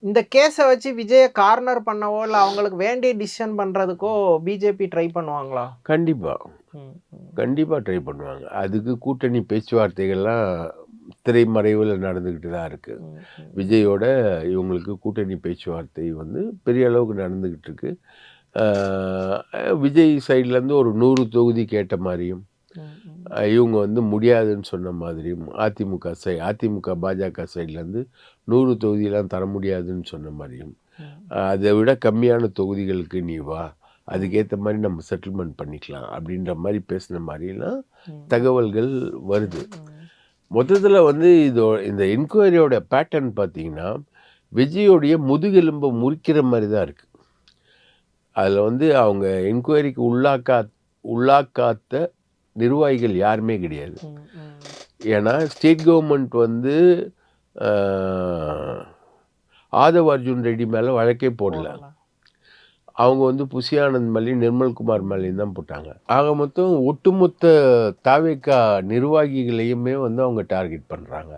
இந்த கேஸ வச்சு விஜய கார்னர் பண்ணவோ, இல்ல அவங்களுக்கு வேண்டிய டிசிஷன் பண்றதுக்கோ பிஜேபி ட்ரை பண்ணுவாங்களா? கண்டிப்பா. ம், ம். கண்டிப்பா ட்ரை பண்ணுவாங்க. அதுக்கு கூட்டணி பேச்சுவார்த்தைகள்லாம் திரைமறைவுல நடந்துகிட்டு தான் இருக்கு. ம், ம். விஜயோட இவங்களுக்கு கூட்டணி பேச்சுவார்த்தை வந்து பெரிய அளவுக்கு நடந்துகிட்டு இருக்கு. ஆ விஜய் சைட்லேருந்து ஒரு 100 தொகுதி கேட்ட மாரியும், ம், ம். இவங்க வந்து முடியாதுன்னு சொன்ன மாதிரியும், அதிமுக, பாஜக சைட்லேருந்து 100 தொகுதியெல்லாம் தர முடியாதுன்னு சொன்ன மாரியும், ம். அதை விட கம்மியான தொகுதிகளுக்கு நீ வா, ம். அதுக்கேத்த மாரி நம்ம செட்டில்மெண்ட் பண்ணிக்கலாம் அப்படின்ற மாரி பேசின மாரிலாம் ம். தகவல்கள் வருது. ம். மொத்தத்துல வந்து இந்த என்கொயரியோட பேட்டர்ன் பார்த்தீங்கன்னா, விஜயோடைய முதுகெலும்ப முறிக்கிற மாரி தான் இருக்கு. அதுல வந்து அவங்க என்கொயரிக்கு உள்ளாக்காத்த நிர்வாகிகள் யாருமே கிடையாது. ம், ம். ஏன்னா, ஸ்டேட் கவர்மெண்ட் வந்து அ ஆதவ் அர்ஜுன் ரெட்டி மேல வழக்கே போடல. போடலாம். அவங்க வந்து புசி ஆனந்த் மேலயும், நிர்மல்குமார் மேலயும் தான் போட்டாங்க. ஆக மொத்தம் ஒட்டுமொத்த தாவேகா நிர்வாகிகளையுமே வந்து அவங்க டார்கெட் பண்றாங்க.